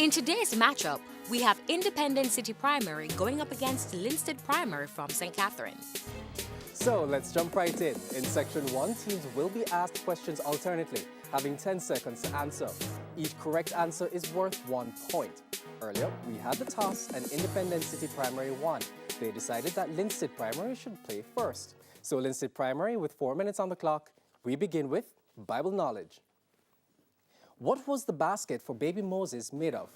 In today's matchup, we have Independent City Primary going up against Linstead Primary from St. Catherine. So let's jump right in. In section 1, teams will be asked questions alternately, having 10 seconds to answer. Each correct answer is worth 1 point. Earlier, we had the toss and Independent City Primary won. They decided that Linstead Primary should play first. So Linstead Primary, with 4 minutes on the clock, we begin with Bible knowledge. What was the basket for baby Moses made of?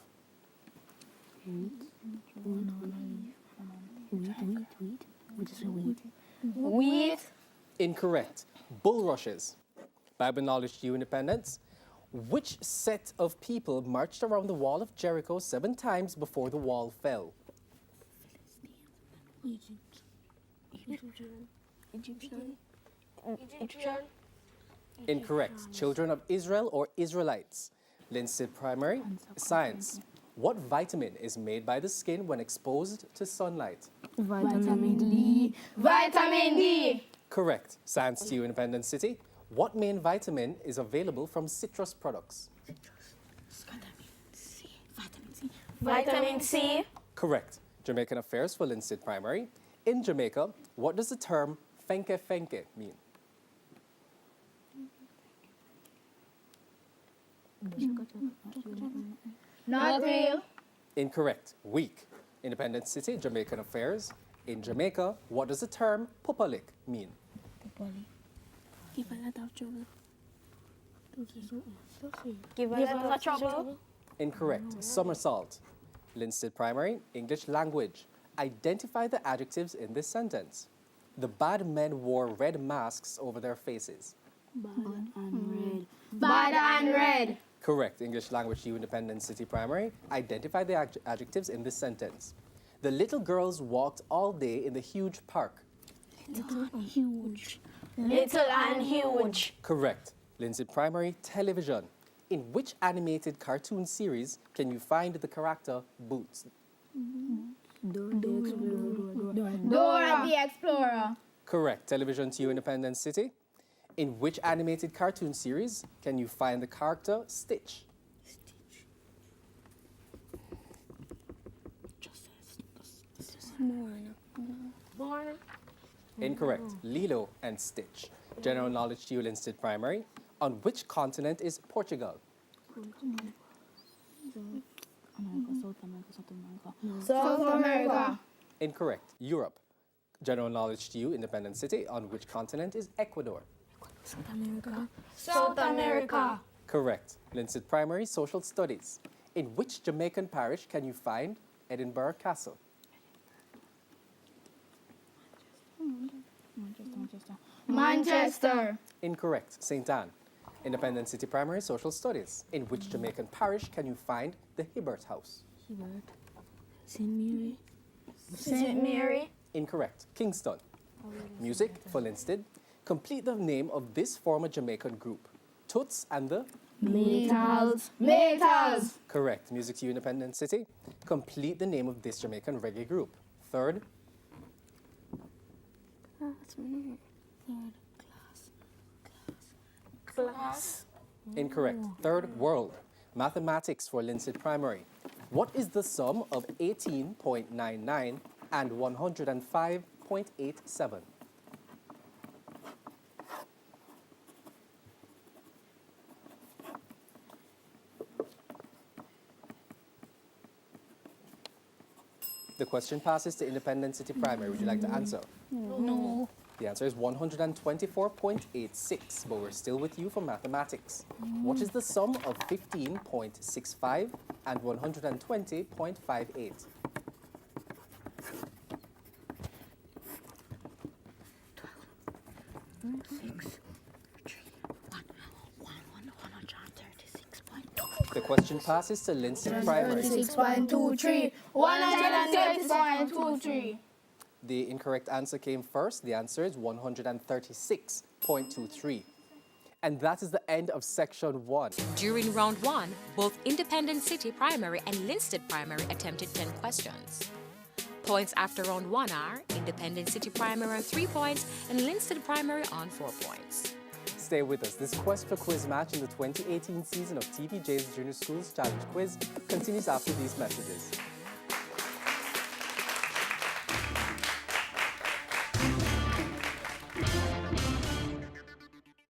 Wheat. Incorrect. Bulrushes. Bible knowledge to you, independents. Which set of people marched around the wall of Jericho 7 times before the wall fell? Egyptian. Incorrect. Children of Israel or Israelites. Linstead Primary. Science. What vitamin is made by the skin when exposed to sunlight? Vitamin D. Vitamin D. Correct. Science to you, Independent City. What main vitamin is available from citrus products? Vitamin C. Correct. Jamaican Affairs for Linstead Primary. In Jamaica, what does the term fenke fenke mean? Not real. Incorrect. Weak. Independent City, Jamaican Affairs. In Jamaica, what does the term pupalik mean? Give a lot of trouble. Give a lot of trouble. Incorrect. Somersault. Linstead Primary, English language. Identify the adjectives in this sentence. The bad men wore red masks over their faces. Bad and red. Bad and red. Correct. English language to you, Independent City Primary. Identify the adjectives in this sentence. The little girls walked all day in the huge park. Little and huge. Little and huge. Correct. Linstead Primary, television. In which animated cartoon series can you find the character Boots? Dora the Explorer. Correct. Television to you, Independent City. In which animated cartoon series can you find the character Stitch? Born. Incorrect. Lilo and Stitch. General knowledge to you, Linstead Primary. On which continent is Portugal? South America. Incorrect. Europe. General knowledge to you, Independent City. On which continent is Ecuador? South America. South America. Correct. Linstead Primary, social studies. In which Jamaican parish can you find Edinburgh Castle? Manchester. Incorrect. St. Anne. Independent City Primary, social studies. In which Jamaican parish can you find the Hibbert House? St. Mary. St. Mary. Incorrect. Kingston. Music for Linstead. Complete the name of this former Jamaican group. Toots and the... Metals. Metals. Correct. Music to you, Independent City. Complete the name of this Jamaican reggae group. Third. Class. Incorrect. Third, world. Mathematics for Linstead Primary. What is the sum of 18.99 and 105.87? The question passes to Independent City Primary. Would you like to answer? No. The answer is 124.86, but we're still with you for mathematics. What is the sum of 15.65 and 120.58? The question passes to Linstead Primary. 36.23. 136.23. The incorrect answer came first. The answer is 136.23. And that is the end of section 1. During round 1, both Independent City Primary and Linstead Primary attempted 10 questions. Points after round 1 are Independent City Primary on 3 points and Linstead Primary on 4 points. Stay with us. This Quest for Quiz match in the 2018 season of TVJ's Junior Schools Challenge Quiz continues after these messages.